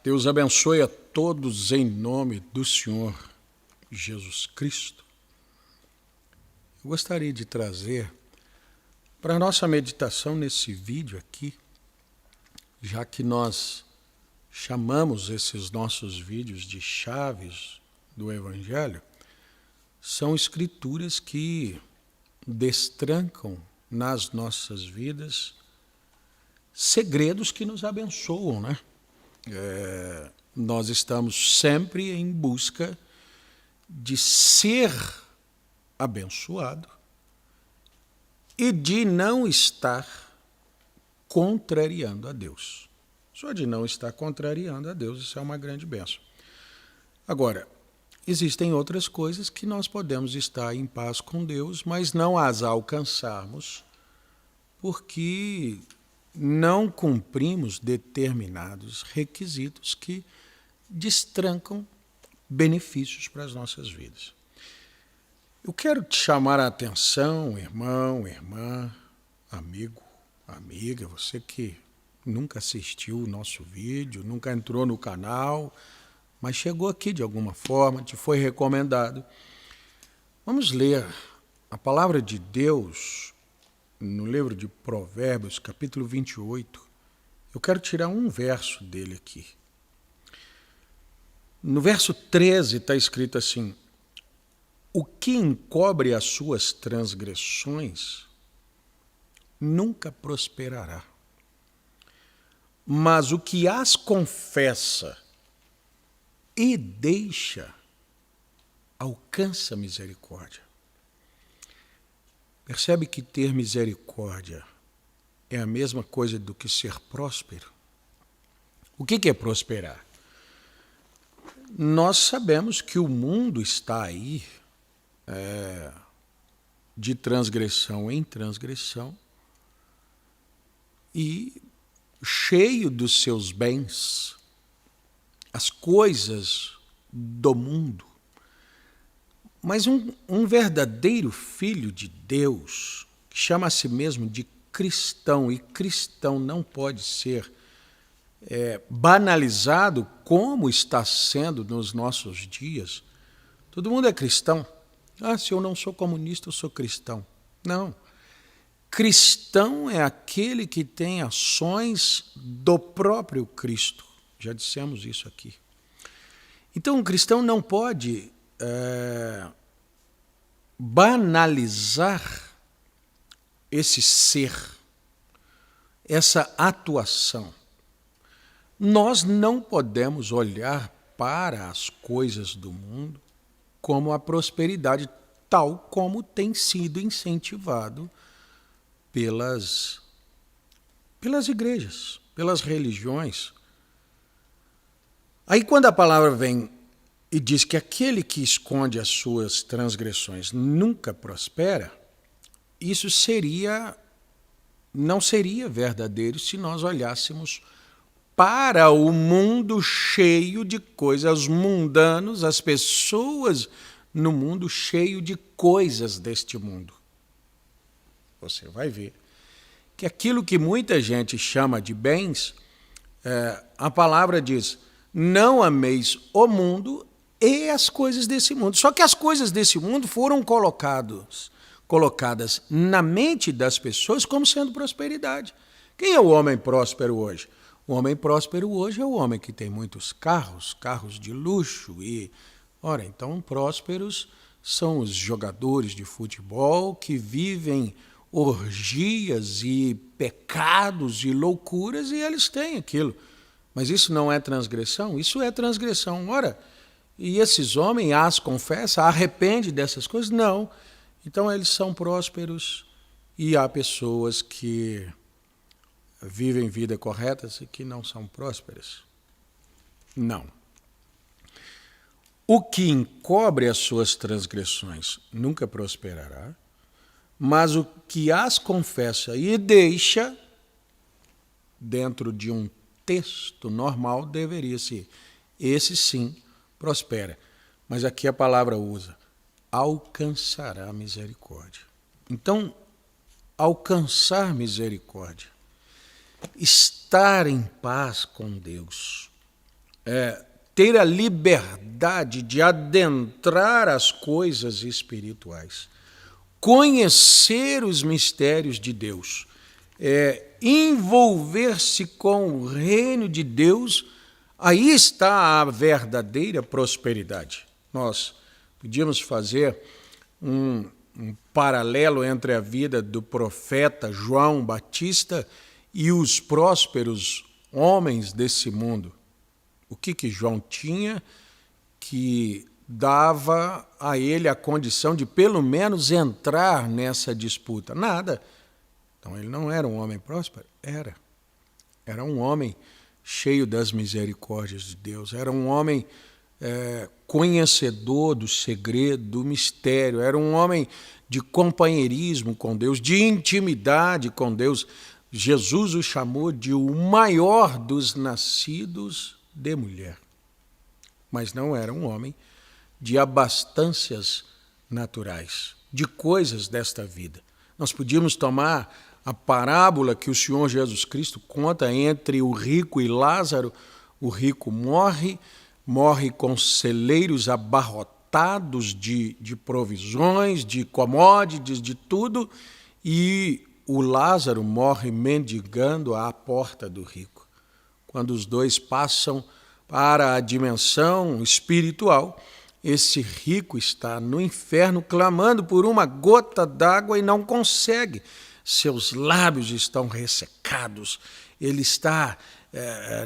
Deus abençoe a todos em nome do Senhor Jesus Cristo. Eu gostaria de trazer para a nossa meditação nesse vídeo aqui, já que nós chamamos esses nossos vídeos de chaves do Evangelho, são escrituras que destrancam nas nossas vidas segredos que nos abençoam, né? Nós estamos sempre em busca de ser abençoado e de não estar contrariando a Deus. Só de não estar contrariando a Deus, isso é uma grande bênção. Agora, existem outras coisas que nós podemos estar em paz com Deus, mas não as alcançarmos porque não cumprimos determinados requisitos que destrancam benefícios para as nossas vidas. Eu quero te chamar a atenção, irmão, irmã, amigo, amiga, você que nunca assistiu o nosso vídeo, nunca entrou no canal, mas chegou aqui de alguma forma, te foi recomendado. Vamos ler a palavra de Deus no livro de Provérbios, capítulo 28. Eu quero tirar um verso dele aqui. No verso 13 está escrito assim: o que encobre as suas transgressões nunca prosperará, mas o que as confessa e deixa alcança misericórdia. Percebe que ter misericórdia é a mesma coisa do que ser próspero? O que é prosperar? Nós sabemos que o mundo está aí de transgressão em transgressão e cheio dos seus bens, as coisas do mundo. Mas um verdadeiro filho de Deus, que chama a si mesmo de cristão, e cristão não pode ser banalizado como está sendo nos nossos dias. Todo mundo é cristão. Se eu não sou comunista, eu sou cristão. Não. Cristão é aquele que tem ações do próprio Cristo. Já dissemos isso aqui. Então, o cristão não pode banalizar esse ser, essa atuação. Nós não podemos olhar para as coisas do mundo como a prosperidade, tal como tem sido incentivado pelas igrejas, pelas religiões. Aí quando a palavra vem e diz que aquele que esconde as suas transgressões nunca prospera, isso não seria verdadeiro se nós olhássemos para o mundo cheio de coisas mundanas, as pessoas no mundo cheio de coisas deste mundo. Você vai ver que aquilo que muita gente chama de bens, a palavra diz: não ameis o mundo e as coisas desse mundo. Só que as coisas desse mundo foram colocadas na mente das pessoas como sendo prosperidade. Quem é o homem próspero hoje? O homem próspero hoje é o homem que tem muitos carros de luxo. Então prósperos são os jogadores de futebol que vivem orgias e pecados e loucuras e eles têm aquilo. Mas isso não é transgressão? Isso é transgressão. E esses homens as confessam, arrependem dessas coisas? Não. Então eles são prósperos e há pessoas que vivem vida corretas e que não são prósperas. Não. O que encobre as suas transgressões nunca prosperará, mas o que as confessa e deixa, dentro de um texto normal, deveria ser: esse sim prospera. Mas aqui a palavra usa: alcançará misericórdia. Então, alcançar misericórdia, estar em paz com Deus, ter a liberdade de adentrar as coisas espirituais, conhecer os mistérios de Deus, envolver-se com o reino de Deus, aí está a verdadeira prosperidade. Nós podíamos fazer um paralelo entre a vida do profeta João Batista e os prósperos homens desse mundo. O que João tinha que dava a ele a condição de pelo menos entrar nessa disputa? Nada. Então ele não era um homem próspero? Era um homem cheio das misericórdias de Deus, era um homem conhecedor do segredo, do mistério, era um homem de companheirismo com Deus, de intimidade com Deus. Jesus o chamou de o maior dos nascidos de mulher. Mas não era um homem de abastanças naturais, de coisas desta vida. Nós podíamos tomar a parábola que o Senhor Jesus Cristo conta entre o rico e Lázaro. O rico morre com celeiros abarrotados de provisões, de commodities, de tudo, e o Lázaro morre mendigando à porta do rico. Quando os dois passam para a dimensão espiritual, esse rico está no inferno clamando por uma gota d'água e não consegue. Seus lábios estão ressecados, ele está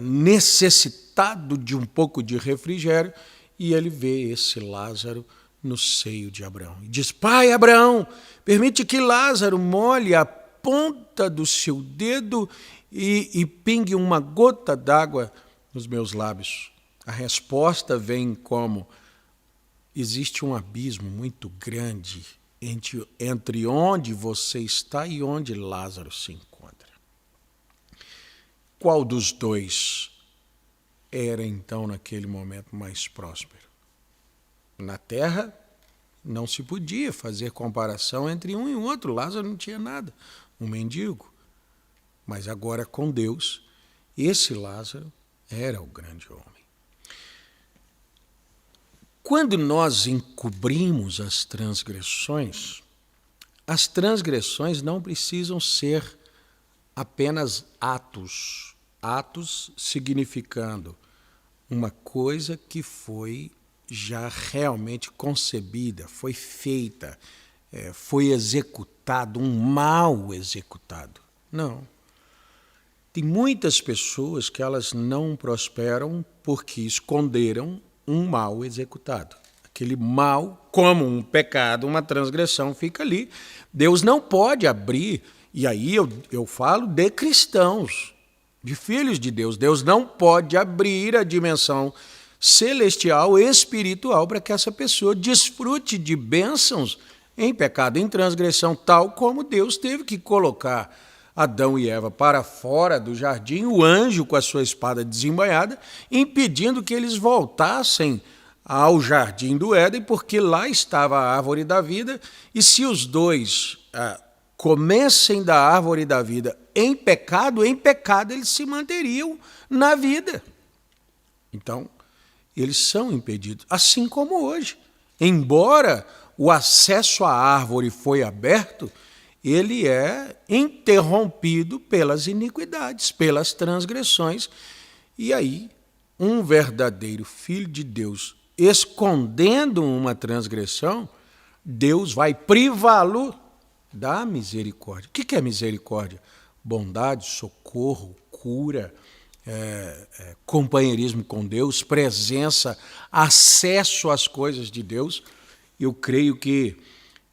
necessitado de um pouco de refrigério, e ele vê esse Lázaro no seio de Abraão. E diz: Pai Abraão, permite que Lázaro molhe a ponta do seu dedo e pingue uma gota d'água nos meus lábios. A resposta vem como: existe um abismo muito grande entre onde você está e onde Lázaro se encontra. Qual dos dois era, então, naquele momento, mais próspero? Na terra, não se podia fazer comparação entre um e o outro. Lázaro não tinha nada, um mendigo. Mas agora, com Deus, esse Lázaro era o grande homem. Quando nós encobrimos as transgressões não precisam ser apenas atos significando uma coisa que foi já realmente concebida, foi feita, foi executado, um mal executado. Não. Tem muitas pessoas que elas não prosperam porque esconderam um mal executado. Aquele mal, como um pecado, uma transgressão, fica ali. Deus não pode abrir, e aí eu falo de cristãos, de filhos de Deus. Deus não pode abrir a dimensão celestial, espiritual, para que essa pessoa desfrute de bênçãos em pecado, em transgressão, tal como Deus teve que colocar Adão e Eva para fora do jardim, o anjo com a sua espada desembainhada, impedindo que eles voltassem ao jardim do Éden, porque lá estava a árvore da vida, e se os dois comessem da árvore da vida em pecado eles se manteriam na vida. Então, eles são impedidos, assim como hoje. Embora o acesso à árvore foi aberto, ele é interrompido pelas iniquidades, pelas transgressões. E aí, um verdadeiro filho de Deus, escondendo uma transgressão, Deus vai privá-lo da misericórdia. O que é misericórdia? Bondade, socorro, cura, companheirismo com Deus, presença, acesso às coisas de Deus. Eu creio que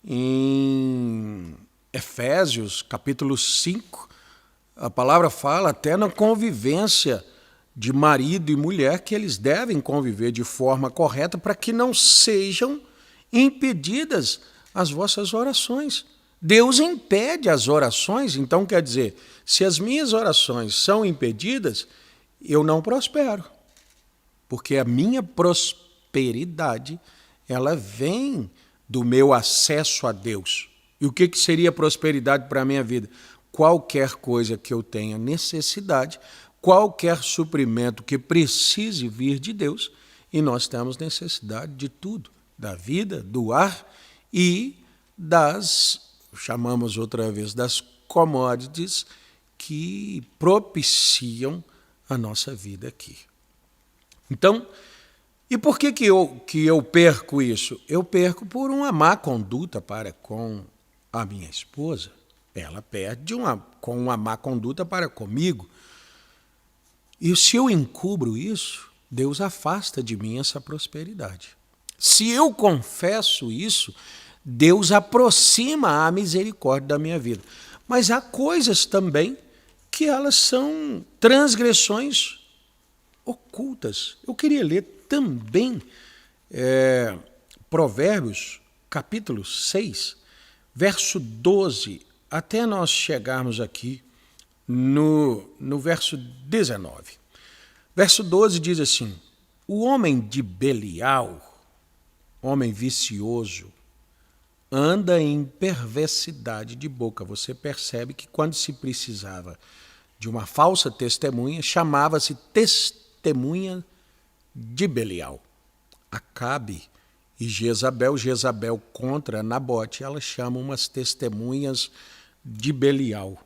em Efésios, capítulo 5, a palavra fala até na convivência de marido e mulher, que eles devem conviver de forma correta para que não sejam impedidas as vossas orações. Deus impede as orações, então quer dizer, se as minhas orações são impedidas, eu não prospero, porque a minha prosperidade, ela vem do meu acesso a Deus. E o que seria prosperidade para a minha vida? Qualquer coisa que eu tenha necessidade, qualquer suprimento que precise vir de Deus, e nós temos necessidade de tudo, da vida, do ar e chamamos outra vez, das commodities que propiciam a nossa vida aqui. Então, e por que eu perco isso? Eu perco por uma má conduta para com a minha esposa. Ela perde com uma má conduta para comigo. E se eu encubro isso, Deus afasta de mim essa prosperidade. Se eu confesso isso, Deus aproxima a misericórdia da minha vida. Mas há coisas também que elas são transgressões ocultas. Eu queria ler também Provérbios, capítulo 6, verso 12, até nós chegarmos aqui no verso 19. Verso 12 diz assim: o homem de Belial, homem vicioso, anda em perversidade de boca. Você percebe que quando se precisava de uma falsa testemunha, chamava-se testemunha de Belial. Acabe e Jezabel contra Nabote, elas chamam umas testemunhas de Belial.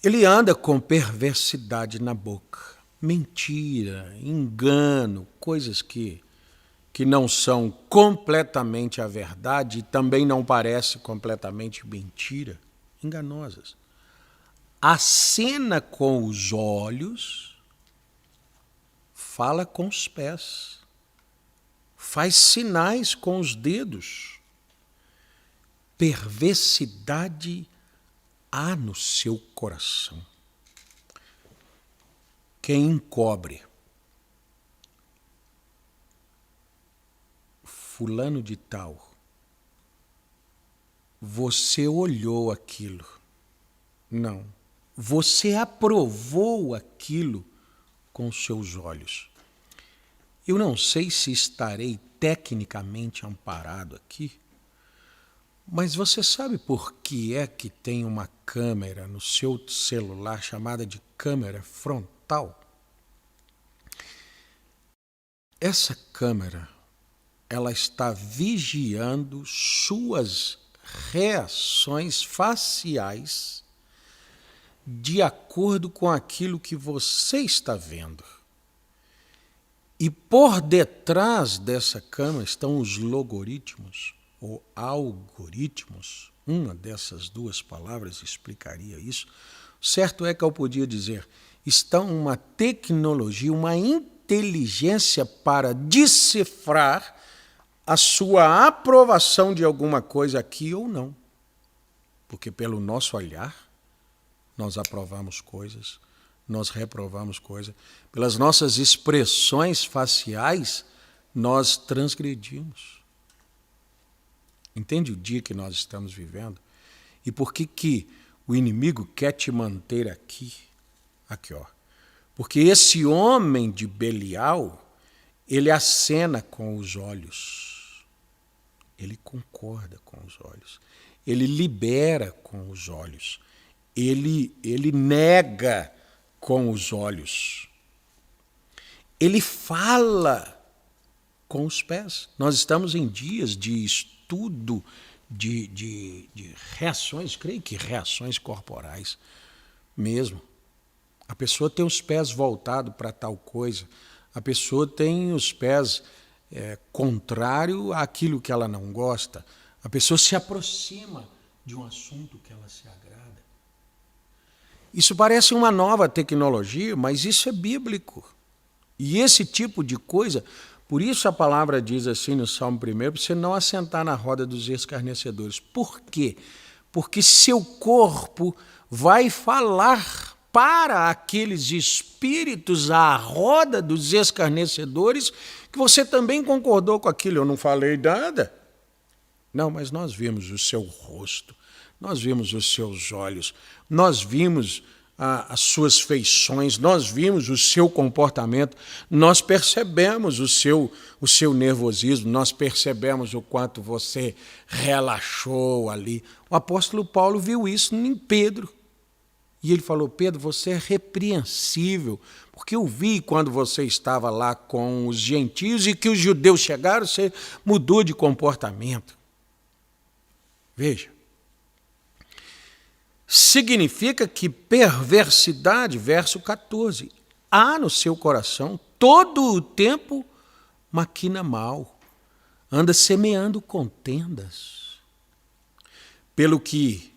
Ele anda com perversidade na boca, mentira, engano, coisas que não são completamente a verdade e também não parecem completamente mentira, enganosas. Acena com os olhos, fala com os pés, faz sinais com os dedos. Perversidade há no seu coração. Quem encobre fulano de tal, você olhou aquilo. Não. Você aprovou aquilo com os seus olhos. Eu não sei se estarei tecnicamente amparado aqui, mas você sabe por que é que tem uma câmera no seu celular chamada de câmera frontal? Essa câmera, ela está vigiando suas reações faciais de acordo com aquilo que você está vendo. E por detrás dessa câmera estão os logaritmos, ou algoritmos. Uma dessas duas palavras explicaria isso. Certo é que eu podia dizer, está uma tecnologia, uma inteligência para decifrar a sua aprovação de alguma coisa aqui ou não. Porque pelo nosso olhar, nós aprovamos coisas, nós reprovamos coisas. Pelas nossas expressões faciais, nós transgredimos. Entende o dia que nós estamos vivendo? E por que o inimigo quer te manter aqui? Aqui, ó. Porque esse homem de Belial, ele acena com os olhos. Ele concorda com os olhos. Ele libera com os olhos. Ele nega com os olhos. Ele fala com os pés. Nós estamos em dias de estudo de reações, creio que reações corporais mesmo. A pessoa tem os pés voltados para tal coisa. A pessoa tem os pés contrário àquilo que ela não gosta. A pessoa se aproxima de um assunto que ela se agrada. Isso parece uma nova tecnologia, mas isso é bíblico. E esse tipo de coisa, por isso a palavra diz assim no Salmo 1, para você não assentar na roda dos escarnecedores. Por quê? Porque seu corpo vai falar para aqueles espíritos à roda dos escarnecedores que você também concordou com aquilo. Eu não falei nada. Não, mas nós vimos o seu rosto, nós vimos os seus olhos, nós vimos as suas feições, nós vimos o seu comportamento, nós percebemos o seu nervosismo, nós percebemos o quanto você relaxou ali. O apóstolo Paulo viu isso em Pedro. E ele falou: Pedro, você é repreensível, porque eu vi quando você estava lá com os gentios e que os judeus chegaram, você mudou de comportamento. Veja. Significa que perversidade, verso 14, há no seu coração, todo o tempo maquina mal, anda semeando contendas, pelo que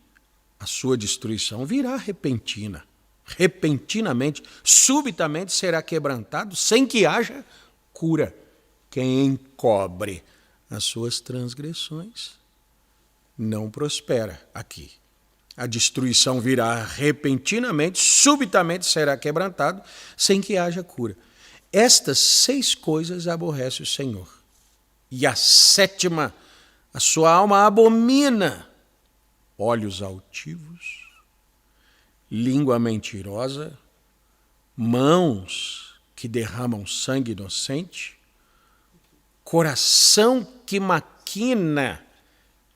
a sua destruição virá repentina. Repentinamente, subitamente será quebrantado, sem que haja cura. Quem encobre as suas transgressões não prospera aqui. A destruição virá repentinamente, subitamente será quebrantado, sem que haja cura. Estas 6 coisas aborrece o Senhor. E a 7ª, a sua alma abomina: olhos altivos, língua mentirosa, mãos que derramam sangue inocente, coração que maquina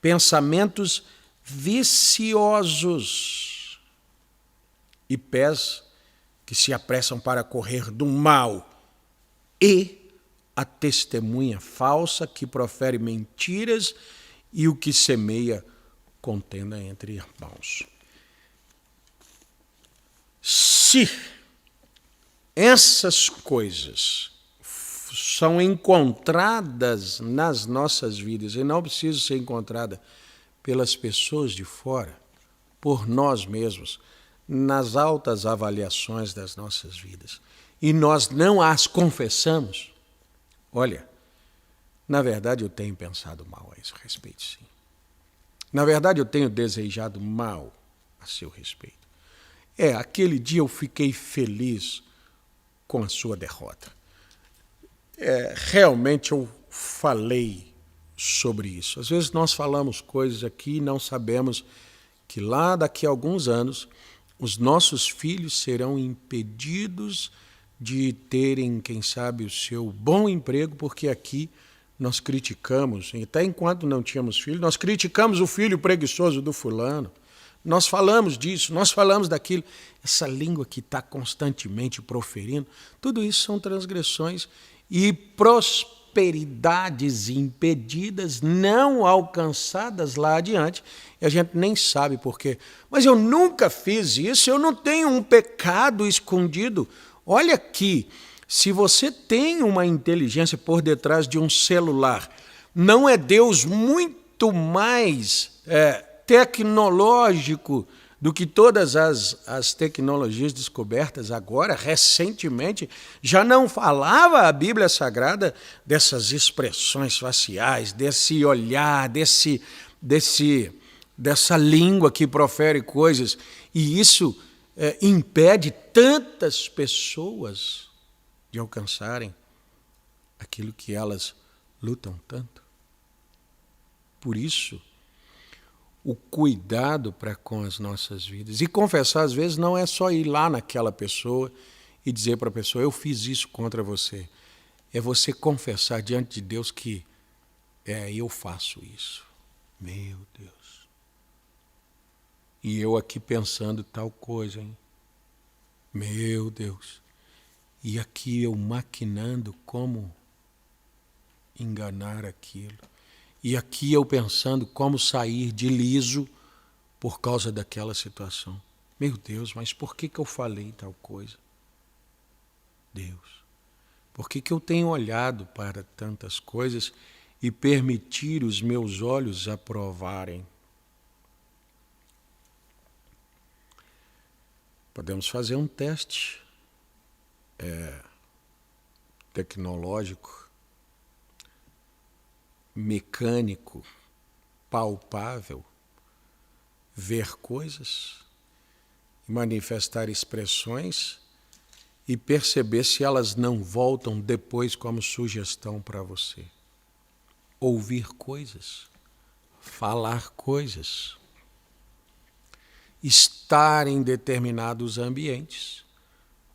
pensamentos viciosos e pés que se apressam para correr do mal, e a testemunha falsa que profere mentiras e o que semeia contenda entre irmãos. Se essas coisas são encontradas nas nossas vidas, e não precisam ser encontradas pelas pessoas de fora, por nós mesmos, nas altas avaliações das nossas vidas, e nós não as confessamos, olha, na verdade eu tenho pensado mal a esse respeito, sim. Na verdade eu tenho desejado mal a seu respeito. Aquele dia eu fiquei feliz com a sua derrota. Realmente eu falei sobre isso. Às vezes nós falamos coisas aqui e não sabemos que lá daqui a alguns anos os nossos filhos serão impedidos de terem, quem sabe, o seu bom emprego, porque aqui nós criticamos, até enquanto não tínhamos filho, nós criticamos o filho preguiçoso do fulano. Nós falamos disso, nós falamos daquilo. Essa língua que está constantemente proferindo, tudo isso são transgressões e prosperidades impedidas, não alcançadas lá adiante, e a gente nem sabe por quê. Mas eu nunca fiz isso, eu não tenho um pecado escondido. Olha aqui, se você tem uma inteligência por detrás de um celular, não é Deus muito mais tecnológico do que todas as tecnologias descobertas agora, recentemente? Já não falava a Bíblia Sagrada dessas expressões faciais, desse olhar, dessa língua que profere coisas, e isso impede tantas pessoas de alcançarem aquilo que elas lutam tanto. Por isso, o cuidado para com as nossas vidas. E confessar, às vezes, não é só ir lá naquela pessoa e dizer para a pessoa: eu fiz isso contra você. É você confessar diante de Deus que eu faço isso. Meu Deus. E eu aqui pensando tal coisa, hein? Meu Deus. E aqui eu maquinando como enganar aquilo. E aqui eu pensando como sair de liso por causa daquela situação. Meu Deus, mas por que eu falei tal coisa? Deus, por que eu tenho olhado para tantas coisas e permitir os meus olhos aprovarem? Podemos fazer um teste tecnológico, mecânico, palpável, ver coisas, manifestar expressões e perceber se elas não voltam depois como sugestão para você. Ouvir coisas, falar coisas, estar em determinados ambientes,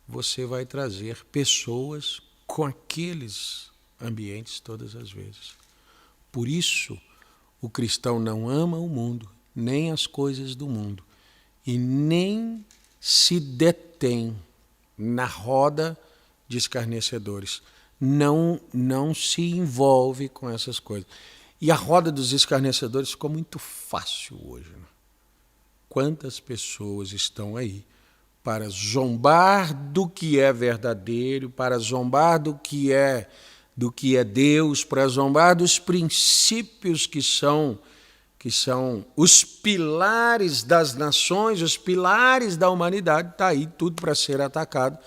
você vai trazer pessoas com aqueles ambientes todas as vezes. Por isso, o cristão não ama o mundo, nem as coisas do mundo, e nem se detém na roda de escarnecedores. Não se envolve com essas coisas. E a roda dos escarnecedores ficou muito fácil hoje, né? Quantas pessoas estão aí para zombar do que é verdadeiro, para zombar do que é Deus, para zombar dos princípios que são os pilares das nações, os pilares da humanidade. Está aí tudo para ser atacado.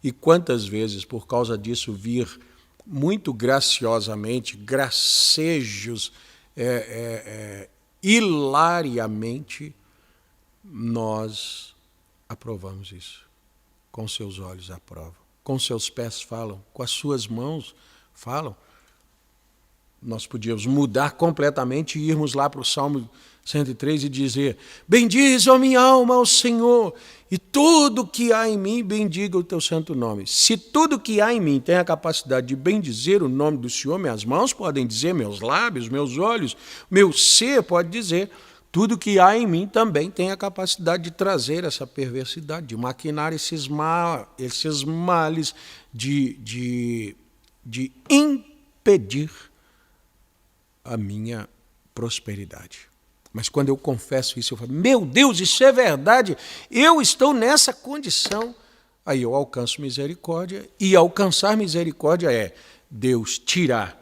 E quantas vezes, por causa disso, vir muito graciosamente, gracejos, hilariamente, nós aprovamos isso. Com seus olhos aprovam, com seus pés falam, com as suas mãos falam. Nós podíamos mudar completamente e irmos lá para o Salmo 103 e dizer: bendize, ó minha alma, ao Senhor, e tudo que há em mim bendiga o teu santo nome. Se tudo que há em mim tem a capacidade de bendizer o nome do Senhor, minhas mãos podem dizer, meus lábios, meus olhos, meu ser pode dizer, tudo que há em mim também tem a capacidade de trazer essa perversidade, de maquinar esses males, de impedir a minha prosperidade. Mas quando eu confesso isso, eu falo, meu Deus, isso é verdade, eu estou nessa condição. Aí eu alcanço misericórdia, e alcançar misericórdia é Deus tirar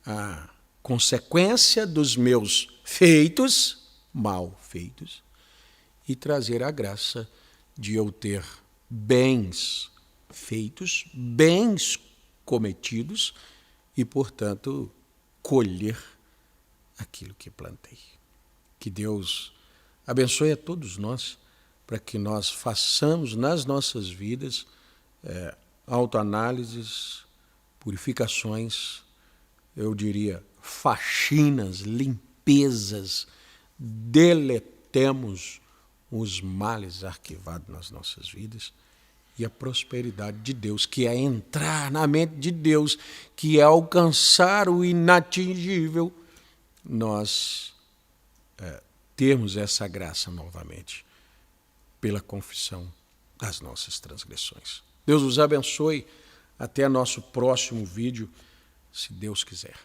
a consequência dos meus feitos, mal feitos, e trazer a graça de eu ter bens feitos, bens cometidos, e, portanto, colher aquilo que plantei. Que Deus abençoe a todos nós, para que nós façamos nas nossas vidas autoanálises, purificações, eu diria faxinas, limpezas, deletemos os males arquivados nas nossas vidas, e a prosperidade de Deus, que é entrar na mente de Deus, que é alcançar o inatingível, nós termos essa graça novamente, pela confissão das nossas transgressões. Deus os abençoe. Até nosso próximo vídeo, se Deus quiser.